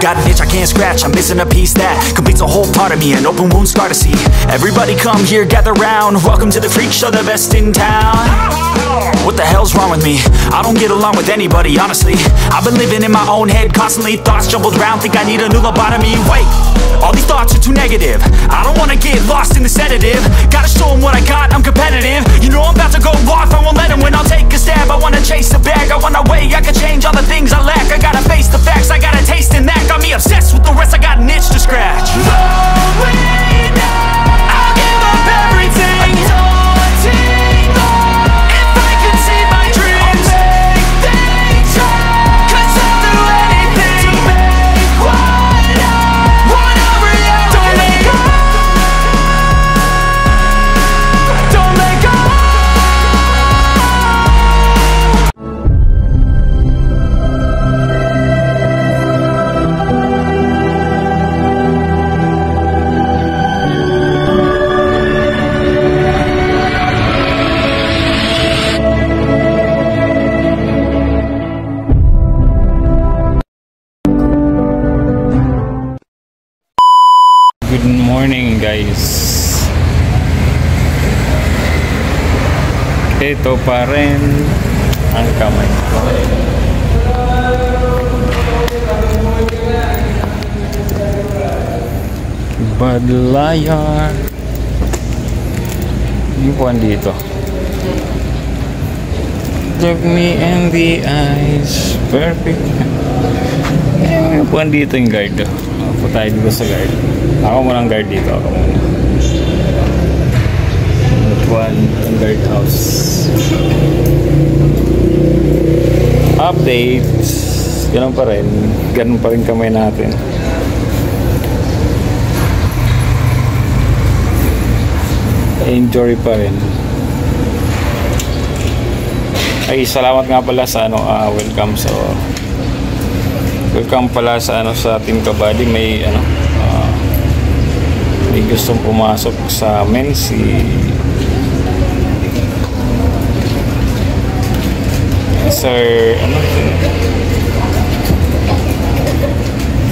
Got an itch I can't scratch, I'm missing a piece that completes a whole part of me, an open wound scar to see. Everybody come here, gather round, welcome to the freak show, the best in town. What the hell's wrong with me? I don't get along with anybody, honestly. I've been living in my own head constantly, thoughts jumbled around, think I need a new lobotomy. Wait, all these thoughts are too negative, I don't wanna get lost in the sedative. Gotta show them what I got, I'm competitive. You know I'm about to go off, I won't let them win, I'll take a stab. I wanna chase the bag, I wanna weigh, I can change all the things I lack. I gotta face the facts, I got a taste in that. Got me obsessed with the rest, I got an itch to scratch. Going now, I'll give up everything. Daunting thought, if I could see my dreams, I'll make things right. 'Cause I'll do anything to make what I want a reality. Don't let go, don't let go. Good morning guys. Ito pa rin ang kamay ko. Badlayar. Yung puwan dito. Look me in the eyes. Perfect. Yung puwan dito yung guard. Ako tayo dito sa guard. Ako muna ang guard dito. Ako muna. Puwan ang guard house. Updates. Ganun pa rin. Ganun pa rin kamay natin. Injury pa rin. Ay, salamat nga pala sa welcome. So welcome pala sa sa Team Kabady. May may gustong pumasok sa amin si Sir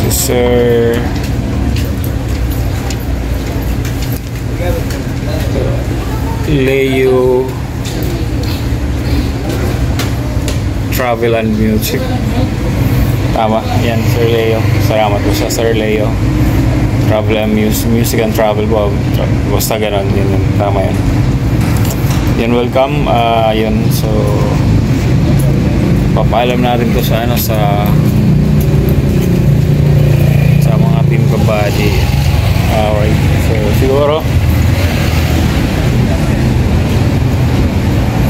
si Sir Leo Travel and Music. Tama, yan, Sir Leo. Salamat po sa Sir Leo. Travel and Music and Travel po. Basta ganon, yun, tama yan. Yan, welcome. Yun, so papaalam natin to sa sa mga Team Kabady. Alright, so siguro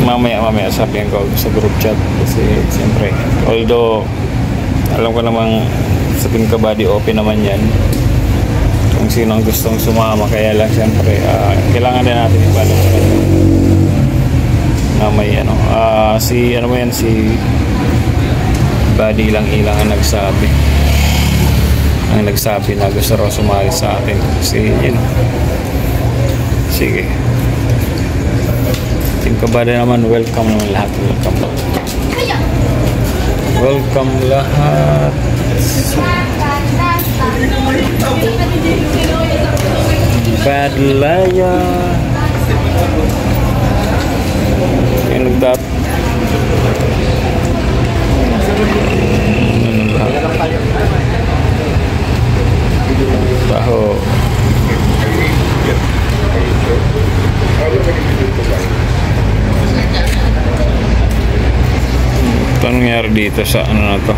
mamaya sabihin ko sa group chat kasi siyempre, although alam ko namang sa Team Kabady open naman yan kung sino ang gustong sumama, kaya lang siyempre kailangan din natin i-follow sa kanya na may si Buddy lang ilang ang nagsabi na gusto raw sumali sa atin kasi yun. Sige, Team Kabady naman, welcome naman lahat. Welcome lahat. Badlayar. Yung nagdat. Taho. Ito nangyari dito sa na to?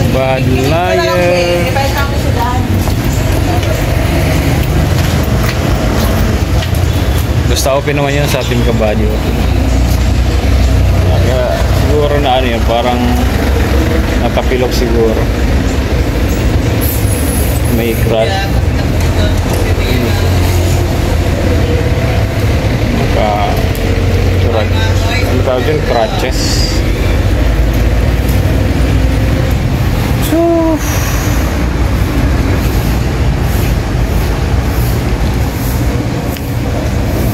Bad Liar. Basta open naman yun sa Team Kabady. Kaya siguro na ano yun, parang nakapilok siguro. May crash. Ano tawag dyan? Crutches. So,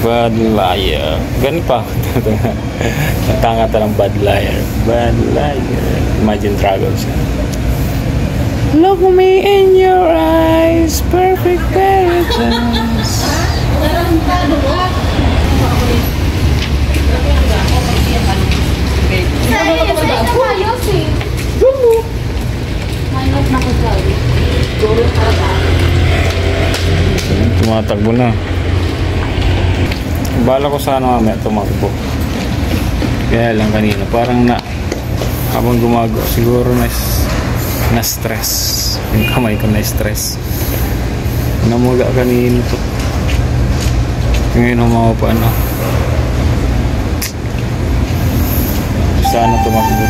Bad Liar. Ganun pa. Natangata ng Bad Liar. Bad Liar. Imagine Dragons. Look me in your eyes, perfect paradise. Tumatakbo na. Bala ko sana mamaya tumakbo. Kaya lang kanina parang habang gumagawa siguro na stress. Yung kamay ko na stress. Namuga kanina to. Ngayon umawa pa ano. Sana tumakbo.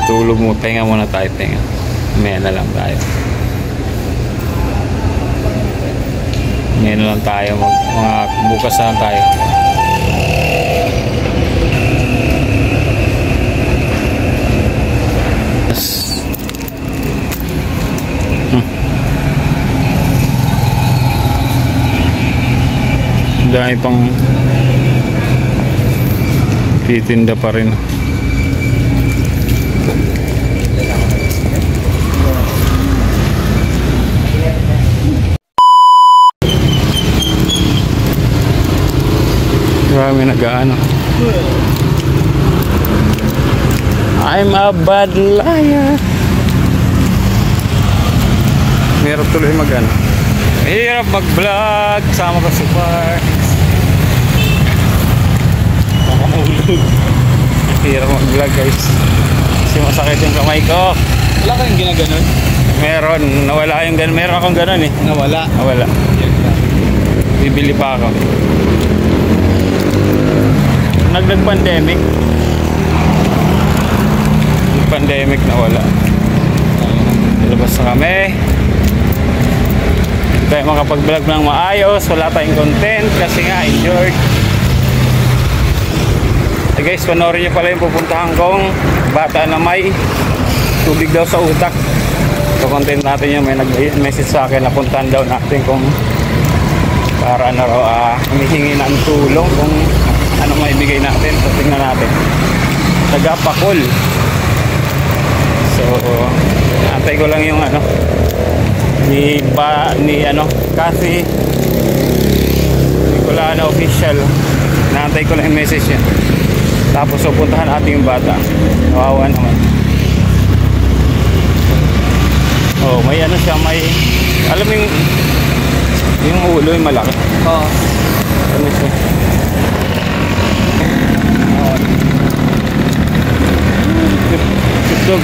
Tulog mo, tenga muna tayo, tenga. Maya na lang tayo. Ngayon na lang tayo, mga bukas na lang tayo. Dahil pang titinda pa rin. Marami nag-ano. I'm a bad liar. Meron tuloy mag-ano. Hirap mag-vlog. Sama ko si Park. Makamulog. Hirap mag-vlog guys. Kasi masakit yung kamay ko. Wala kang ginaganon? Meron. Nawala yung ganun. Meron akong ganun eh. Nawala? Nawala. Bibili pa ako. Nag-pandemic. Pandemic na wala. Ilabas na kami. Hindi tayo makapag-vlog ng maayos. Wala tayong content kasi nga injured. Eh guys, panoorin nyo pala yung pupuntahan kong bata na may tubig daw sa utak. So content natin yun. May nag-message sa akin na puntahan daw natin kung para na raw humihingi ng tulong kung ano maibigay natin. So tingnan natin. Tagapakul. So antay ko lang yung ano ni Kathy Nicolana official. Naantay ko lang yung message niya. Tapos pupuntahan natin yung bata. Kawawa naman. Oh, may ano siya, may alam mo yung ulo yung malaki. Oo. Ano siya? Tutog.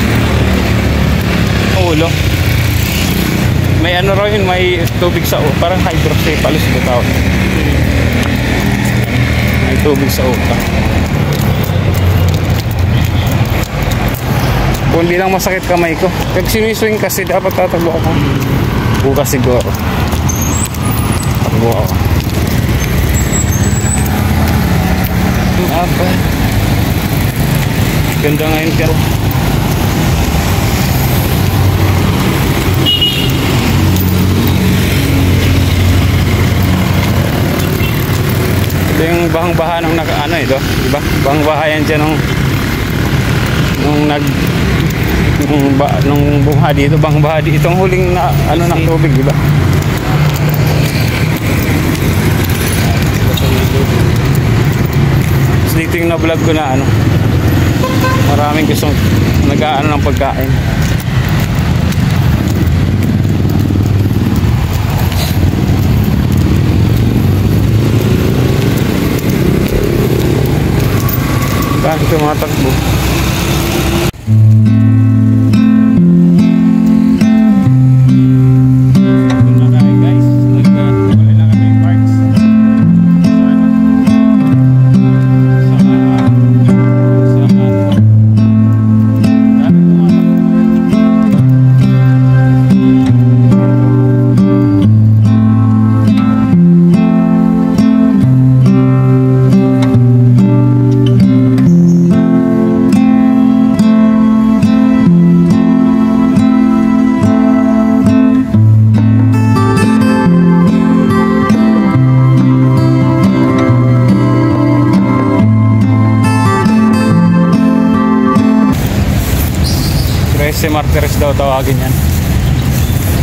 Ulo. May ano raw yun, may tubig sa utak. Parang hydrocephalus ba tawag? May tubig sa utak. Kung hindi lang masakit kamay ko. Pag siniswing kasi dapat tatakbo ako. Bukas siguro. Takbo ako. Aba. Ganda ngayon pero ito yung bahang-baha ng ano ito, diba? Bahang-baha yan dyan nung buha dito, bahang-baha dito. Itong huling na ano ng tubig, diba? So, dito yung na-vlog ko na ano, maraming gustong nag-aano ng pagkain. Saan tumatakbo? Trece Martires daw tawagin yan.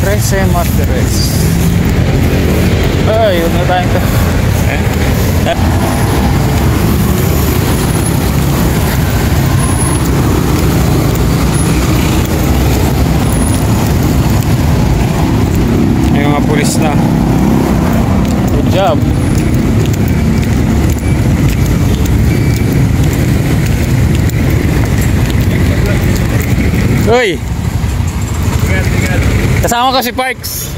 Trece Martires. Ay, yun na tayo ito. Yung mga pulis na. Good job. Uy! Kasama ko si Parks.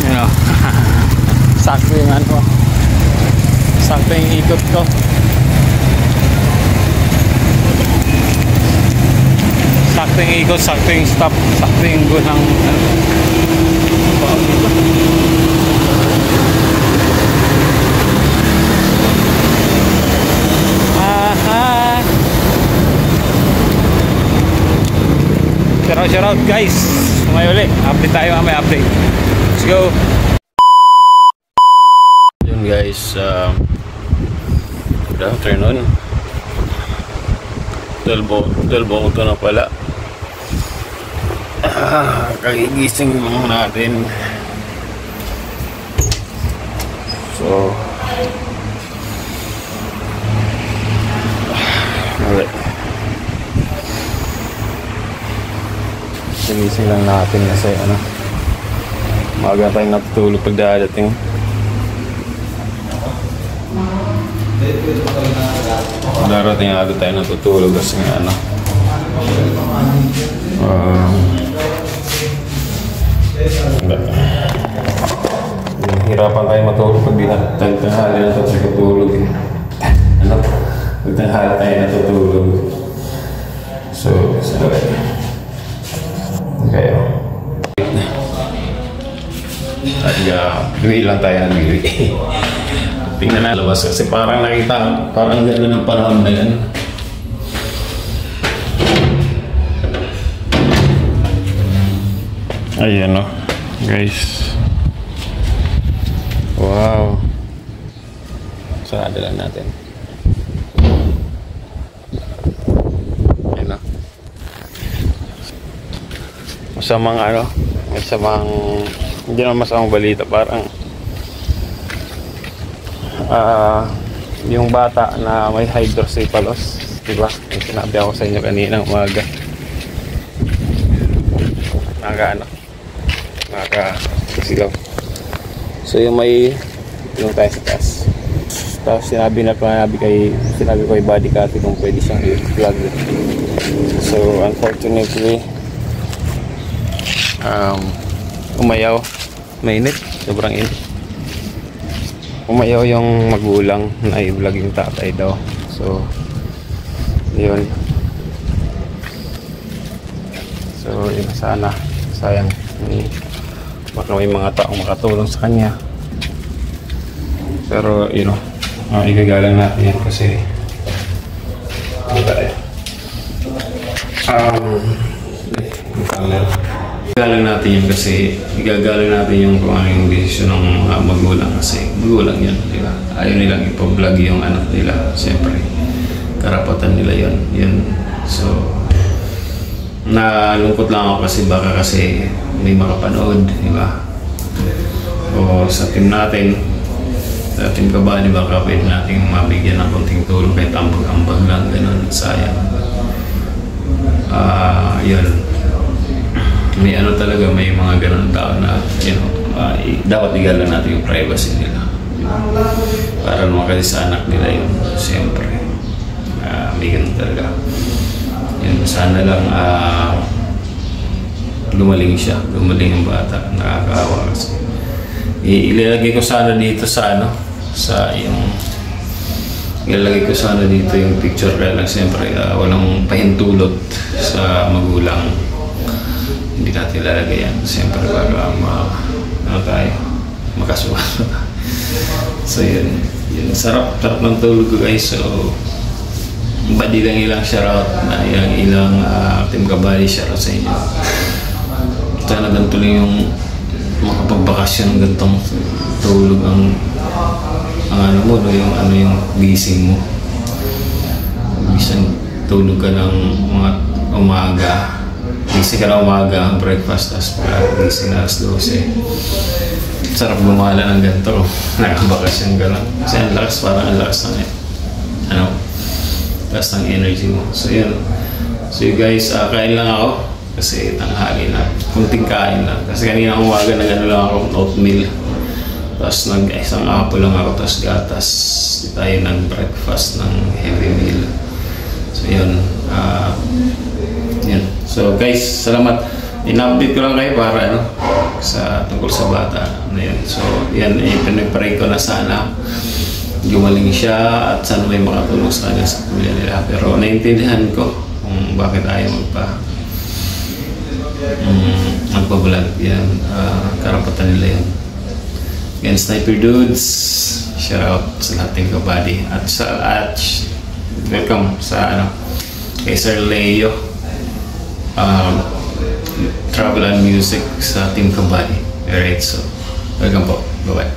You know. Sakto yung ano. Sakto yung ikot ko. Sakto yung ikot, sakto yung stop, sakto yung gunang aha. Shout out guys. May uli, update tayo, may update. Let's go. Yun guys, good afternoon. 12 na pala. Kagigising natin. So alright, gigising lang natin kasi ano, maaga tayong natutulog pag dadating. Darating agad tayo natutulog kasi nga ano, hirapan tayo matulog pag di tanghali na natutulog eh. Ano? Pag tanghali tayo natutulog. So kayo. At gawin lang tayo nagiri. Tingnan na labas kasi parang nakita, parang gano'n ng panahon na yan. Ayan o, guys. Wow. Sarado lang natin. Ayan o. Masamang ano, masamang, hindi naman masamang balita, parang yung bata na may hydrocephalus, diba? Yung sinabi ako sa inyo kanina umaga. Nakakasigaw. So yung may yung tayo sa taas. Tapos sinabi ko kay body copy kung pwede siyang i-plug. So unfortunately umayaw, mainit, sobrang init. Umayaw yung magulang na i-vlog yung tatay daw. So yun. So yun, sana sayang, baka may mga taong makatulong sa kanya. Pero you know, igagalang natin yan kasi igagalang natin yan kasi igagalang natin yung kung ano yung desisyon ng magulang kasi magulang yan, di ba? Ayaw nilang ipa-vlog yung anak nila, siyempre karapatan nila yun. So nalungkot lang ako kasi baka kasi may makapanood, di ba? O sa team natin, sa team Kabady, baka pwede natin mabigyan ng konting tulong kahit ambag-ambag lang, ganun, sayang. Yun, may ano talaga, may mga ganun tao na dapat igalan natin yung privacy nila, para naman kasi sa anak nila yun. Siyempre may ganun talaga yun. Sana lang gumaling yung bata. Nakakaawa kasi. Ilalagay ko sana dito sa ilalagay ko sana dito yung picture, kaya lang siyempre walang pahintulot sa magulang. Hindi natin ilalagay yan siyempre para makasuha. So yun, sarap ng tulog ko guys. So badi lang ilang shoutout na ilang Team Kabady, shoutout sa inyo. Sana ganito lang yung makapagbakasyon, gantong tulog ang ano mo, yung gising mo. Bisan tulog ka ng mga umaga, gising ka na umaga, breakfast, tapos gising na alas 12. Sarap gumala ng ganito, nakabakasyon ka lang. Kasi ang lakas, parang ang lakas ng lakas ng energy mo. So yun. So you guys, kain lang ako kasi tanghali na, kunting kain lang. Kasi kanina umaga lang ako, oatmeal. Tapos isang apple lang ako, tapos gatas. Di tayo nag-breakfast ng heavy meal. So yun. Yun. So guys, salamat. In-update ko lang kayo para tungkol sa bata na yun. So yan, pinag-pray ko na sana gumaling siya at sana may makatulong sa kanya sa pamilya nila. Pero naintindihan ko kung bakit ayaw magpabulag. Yan, karapatan nila yan. Again, Sniper Dudes, shout out sa lahat ng Kabady at welcome sa kay Sir Leo, Travel and Music sa Team Kabady. Alright, so welcome po, bye bye.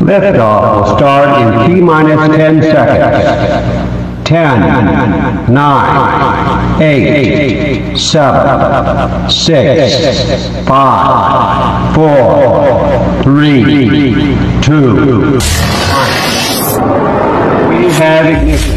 Liftoff will start in T-minus 10 seconds. 10, 9, 8, 7, 6, 5, 4, 3, 2, 1. We have ignition.